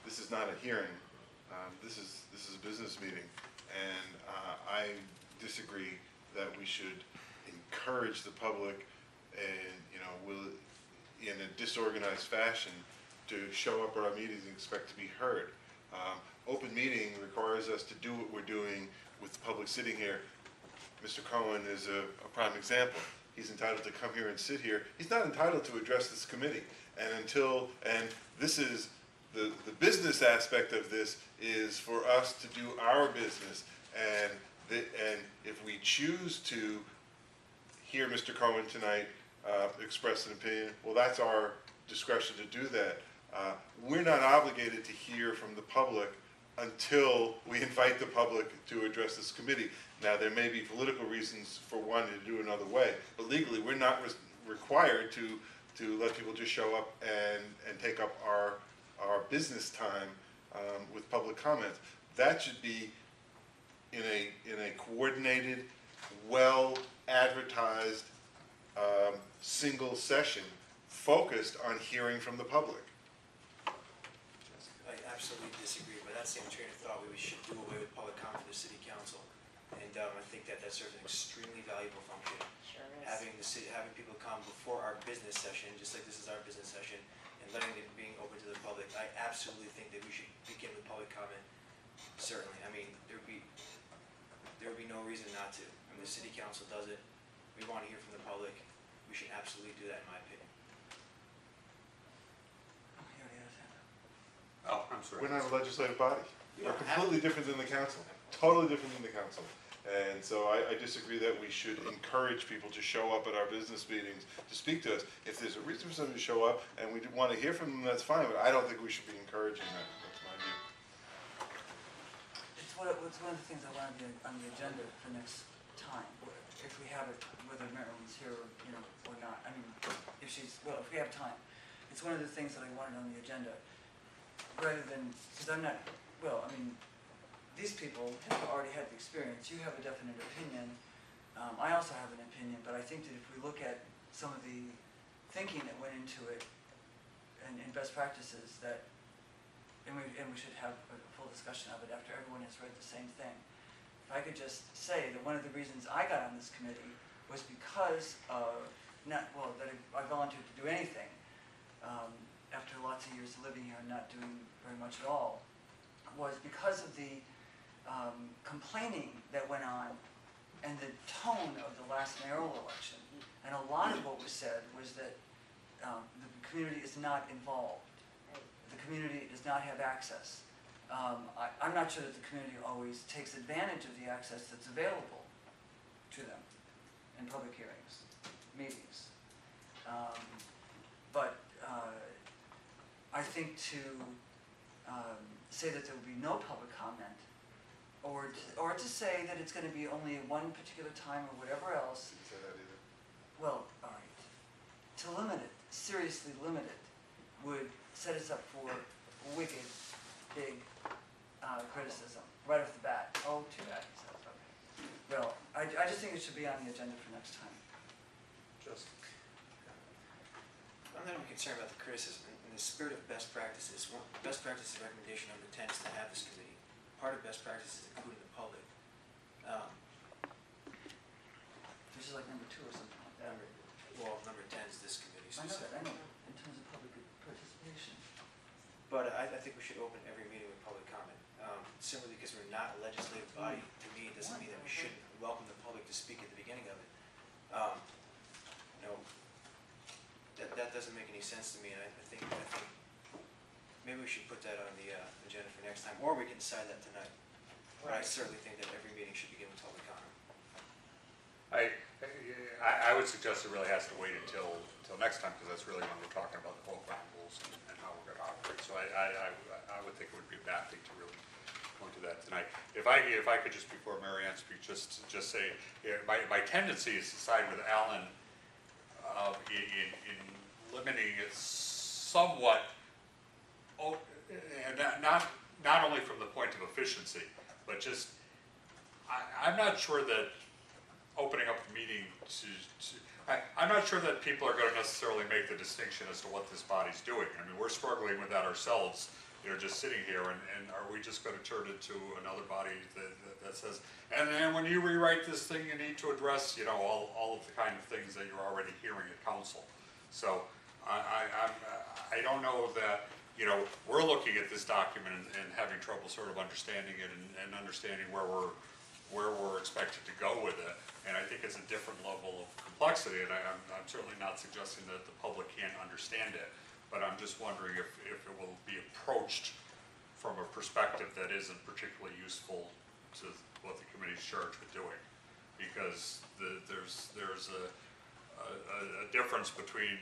This is not a hearing. This is a business meeting, and I disagree that we should encourage the public, and in a disorganized fashion, to show up at our meetings and expect to be heard. Open meeting requires us to do what we're doing with the public sitting here. Mr. Cohen is a prime example. He's entitled to come here and sit here. He's not entitled to address this committee. And this is the business aspect of this is for us to do our business. And if we choose to hear Mr. Cohen tonight express an opinion, well, that's our discretion to do that. We're not obligated to hear from the public until we invite the public to address this committee. Now, there may be political reasons for wanting to do it another way, but legally we're not required to let people just show up and take up our business time with public comments. That should be in a coordinated, well advertised single session focused on hearing from the public. I absolutely disagree. By that same train of thought, we should do away with public comment for the city council, and I think that serves an extremely valuable function. Sure is. Having people come before our business session, just like this is our business session, and letting it being open to the public. I absolutely think that we should begin with public comment. Certainly, I mean there would be no reason not to. I mean, the city council does it. We want to hear from the public. We should absolutely do that, in my opinion. Oh, I'm sorry. We're not a legislative body. We're completely different than the council. Totally different than the council. And so I disagree that we should encourage people to show up at our business meetings to speak to us. If there's a reason for somebody to show up and we want to hear from them, that's fine, but I don't think we should be encouraging that. That's my view. It's one of the things I want to be on the agenda for next time, if we have it, whether Marilyn's here or not. I mean, if we have time. It's one of the things that I wanted on the agenda. Rather than, because these people have already had the experience. You have a definite opinion. I also have an opinion, but I think that if we look at some of the thinking that went into it and best practices, and we should have a full discussion of it after everyone has read the same thing. If I could just say that one of the reasons I got on this committee was because of, that I volunteered to do anything after lots of years of living here and not doing very much at all, was because of the complaining that went on and the tone of the last mayoral election. And a lot of what was said was that the community is not involved. The community does not have access. I'm not sure that the community always takes advantage of the access that's available to them in public hearings, meetings. But I think to say that there will be no public comment, or to say that it's going to be only one particular time or whatever else. Didn't say that either. Well, all right. To limit it, seriously limit it, would set us up for wicked, big criticism right off the bat. Oh, too bad. Okay. Well, I just think it should be on the agenda for next time. I'm not even concerned about the criticism. In the spirit of best practices, best practices recommendation number 10 is to have this committee. Part of best practices is including the public. Which is like number 2 or something like that. Number 10 is this committee. I know, in terms of public participation. But I think we should open every meeting with public comment. Simply because we're not a legislative body, to me, it doesn't mean that we shouldn't welcome the public to speak at the beginning of it. That doesn't make any sense to me, and I think maybe we should put that on the agenda for next time, or we can decide that tonight. But I certainly think that every meeting should begin with public comment. I would suggest it really has to wait until next time, because that's really when we're talking about the whole ground rules and how we're going to operate. So I would think it would be a bad thing to really go into that tonight. If I could just, before Mary Ann speaks, just say, my tendency is to side with Alan in limiting it somewhat, and not only from the point of efficiency, but just I'm not sure that opening up the meeting I'm not sure that people are gonna necessarily make the distinction as to what this body's doing. I mean, we're struggling with that ourselves, just sitting here, and are we just gonna turn it to another body that says, and then when you rewrite this thing, you need to address, all of the kind of things that you're already hearing at council. So, I don't know that, we're looking at this document and having trouble sort of understanding it and understanding where we're expected to go with it. And I think it's a different level of complexity, and I'm certainly not suggesting that the public can't understand it, but I'm just wondering if it will be approached from a perspective that isn't particularly useful to what the committee's charged with doing. Because there's a difference between,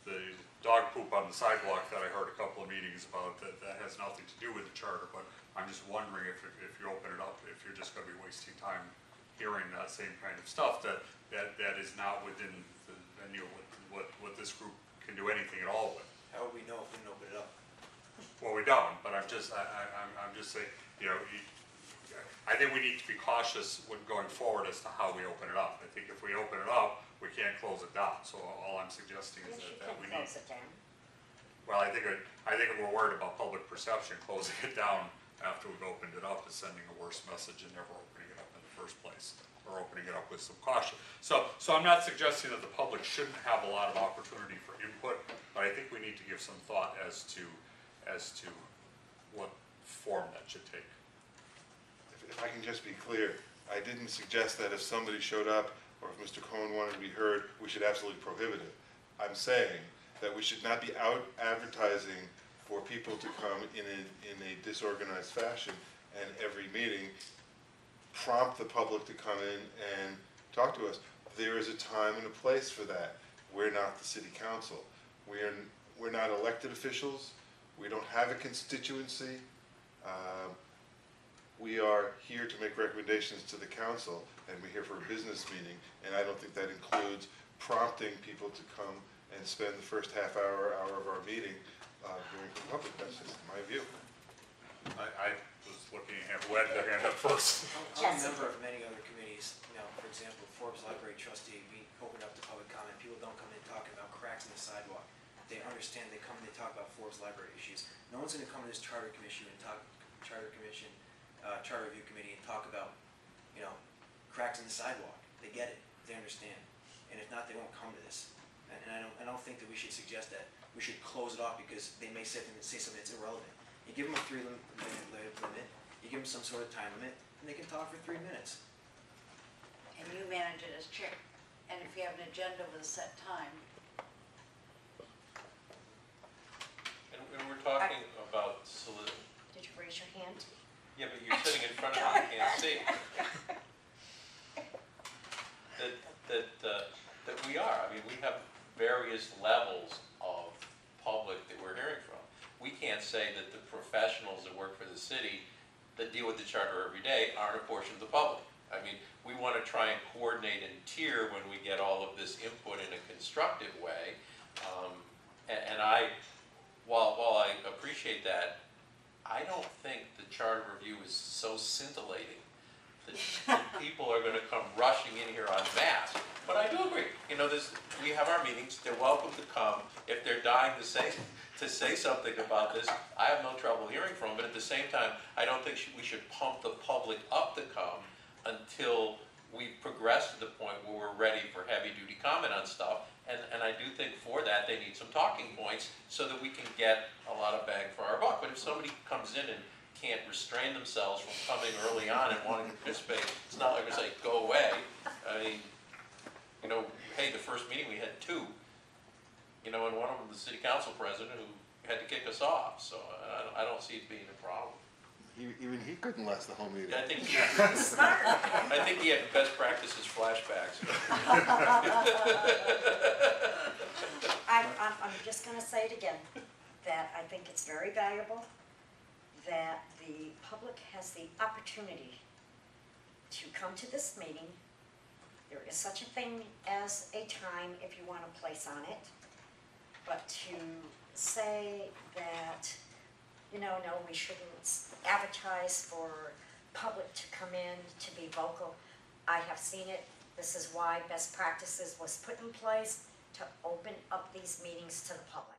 the dog poop on the sidewalk that I heard a couple of meetings about, that has nothing to do with the charter, but I'm just wondering if you open it up, if you're just gonna be wasting time hearing that same kind of stuff that is not within the venue, what this group can do anything at all with. How would we know if we didn't open it up? Well, we don't, but I'm just saying, I think we need to be cautious when going forward as to how we open it up. I think if we open it up, we can't close it down, so all I'm suggesting is Yes, you that can we need. close it down. Well, I think we're worried about public perception, closing it down after we've opened it up is sending a worse message and never opening it up in the first place, or opening it up with some caution. So I'm not suggesting that the public shouldn't have a lot of opportunity for input, but I think we need to give some thought as to what form that should take. If I can just be clear, I didn't suggest that if somebody showed up or if Mr. Cohen wanted to be heard, we should absolutely prohibit it. I'm saying that we should not be out advertising for people to come in a disorganized fashion, and every meeting prompt the public to come in and talk to us. There is a time and a place for that. We're not the city council. We're not elected officials. We don't have a constituency. We are here to make recommendations to the council, and we're here for a business meeting, and I don't think that includes prompting people to come and spend the first half hour of our meeting hearing from the public. That's just my view. I was looking at who had their hand up first. I'm a member of many other committees, for example, Forbes Library Trustee, we open up to public comment, people don't come in talking about cracks in the sidewalk. They understand, they come and they talk about Forbes Library issues. No one's gonna come to this charter review committee and talk about, cracks in the sidewalk. They get it, they understand, and if not, they won't come to this. And I don't think that we should suggest that we should close it off because they may say something that's irrelevant. You give them a 3-minute limit, you give them some sort of time limit, and they can talk for 3 minutes. And you manage it as chair. And if you have an agenda with a set time, And we're talking about Solicit. did you raise your hand? Yeah, but you're sitting in front of me, you can't see. That we are, I mean, we have various levels of public that we're hearing from. We can't say that the professionals that work for the city that deal with the charter every day aren't a portion of the public. I mean, we want to try and coordinate and tier when we get all of this input in a constructive way. While I appreciate that, I don't think the charter review is so scintillating that people are going to come rushing in here en masse. But I do agree. We have our meetings. They're welcome to come. If they're dying to say something about this, I have no trouble hearing from them. But at the same time, I don't think we should pump the public up to come until we've progressed to the point where we're ready for heavy-duty comment on stuff. And I do think for that, they need some talking points so that we can get a lot of bang for our buck. But if somebody comes in and can't restrain themselves from coming early on and wanting to participate, it's not like we say, go away. I mean, hey, the first meeting we had 2, and one of them the city council president who had to kick us off. So I don't see it being a problem. Even he couldn't last the whole meeting. I think he had best practices flashbacks. I'm just gonna say it again, that I think it's very valuable that the public has the opportunity to come to this meeting. There is such a thing as a time if you want to place on it, but to say that, no, we shouldn't advertise for public to come in to be vocal. I have seen it This is why best practices was put in place to open up these meetings to the public.